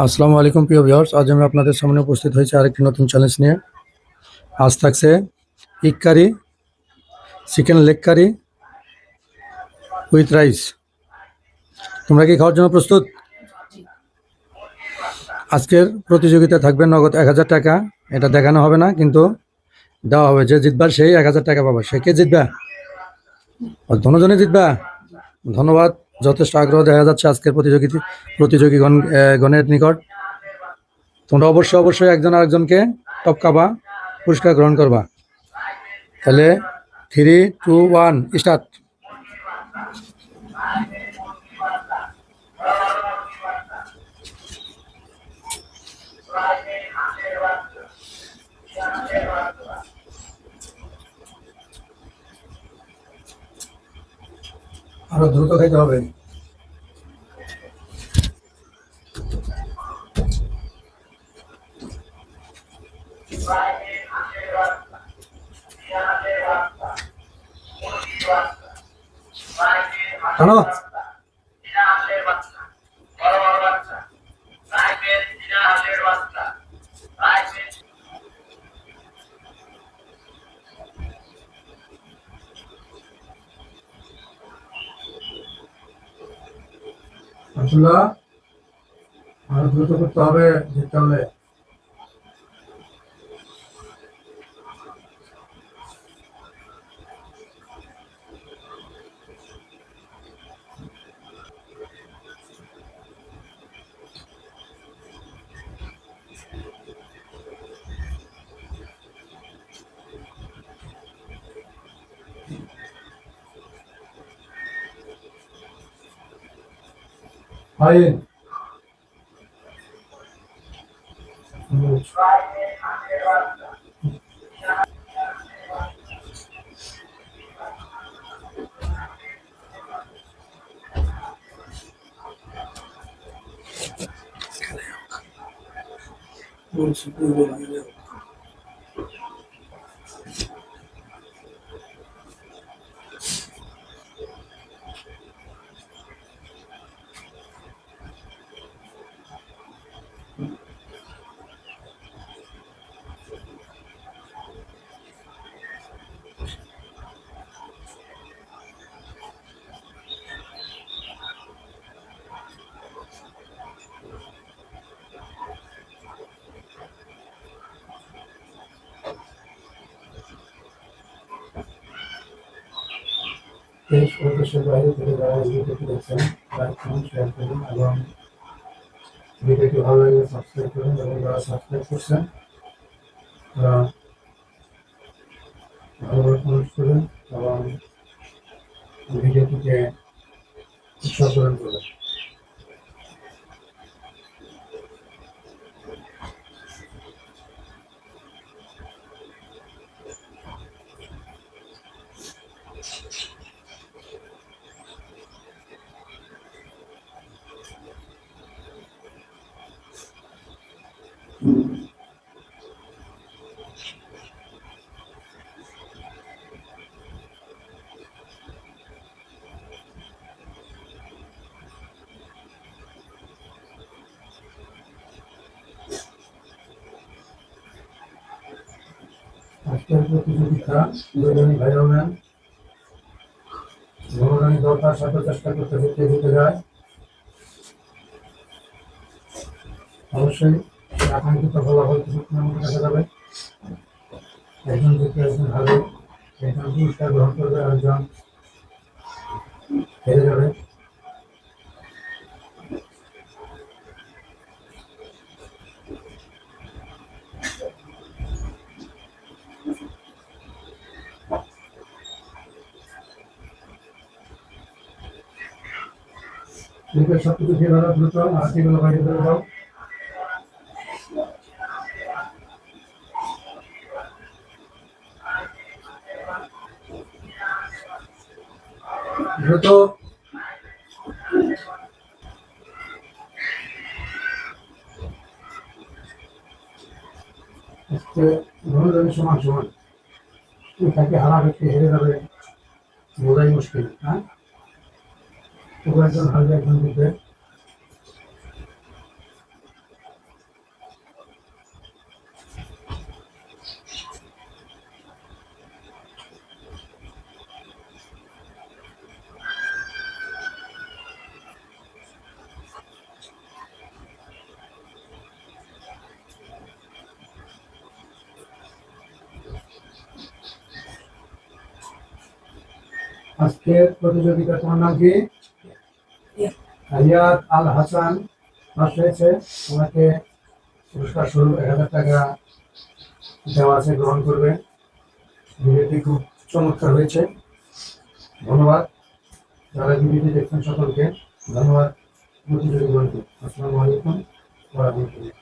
আসসালামু আলাইকুম প্রিয় ভিউয়ার্স, আজ আমি আপনাদের সামনে উপস্থিত হয়েছি আরেকটি নতুন চ্যালেঞ্জ নিয়ে। আজ থাকছে egg curry, chicken leg curry with rice. তোমরা কি খাওয়ার জন্য প্রস্তুত? আজকের প্রতিযোগিতা থাকবে নগদ 1000 টাকা। এটা দেখানো হবে না, কিন্তু দেওয়া হবে। যে জিতবা সেই 1000 টাকা পাবে। সে কে জিতবা? ধনজনে জিতবা। ধন্যবাদ। যথেষ্ট আগ্রহ দেখা যাচ্ছে আজকের প্রতিযোগীগণের নিকট। তোমরা অবশ্যই একজন আরেকজনকে টপকাবা, পুরস্কার গ্রহণ করবা। তাহলে 3, 2, 1 স্টার্ট। আরো দ্রুত খাইতে হবে। টানো। আব্দুল্লাহ, আরো দ্রুত করতে হবে, জিততে হলে। ফাইন। দেশ ও দেশের বাইরে থেকে যারা ভিডিওটি দেখছেন, লাইক করুন, শেয়ার করুন এবং ভিডিওটি ভালো লাগলে সাবস্ক্রাইব করুন। এবং যারা সাবস্ক্রাইব করছেন তারা ভালোভাবে কমেন্ট করুন এবং ভিডিওটিকে উৎসাহ প্রদান করবেন। আজকের প্রতিযোগিতা দুজনই ভাই হবেন। দুজনই দরকার সাথে চেষ্টা করতে করতে জিতে যায়। অবশ্যই আকাঙ্ক্ষিত ফলাফল কিছুক্ষণের মধ্যে দেখা যাবে। একজন জিতে, একজন হারে, একজন পুরস্কার গ্রহণ করবে, আরেকজন হেরে যাবে। সবকিছু খেয়ে ভালো দ্রুত আর্টিগুলো বাইরে করে দাও। দ্রুত। আজকে দুজনই সমান সমান। তাকে হারাবে, কে হেরে যাবে বোঝাই মুশকিল। হ্যাঁ, তবু একজন হারবে, একজন জিতবে। আজকের প্রতিযোগিতা তোমার নাম কি? আলিয়াত আল হাসান ফার্স্ট হয়েছে। তোমাকে পুরস্কার স্বরূপ 1000 টাকা দেওয়া আছে, গ্রহণ করবে। ভিডিওটি খুব চমৎকার হয়েছে। ধন্যবাদ যারা ভিডিওটি দেখছেন সকলকে। ধন্যবাদ প্রতিযোগীগণকে। আসসালামু আলাইকুম ওয়া রাহমাতুল্লাহ।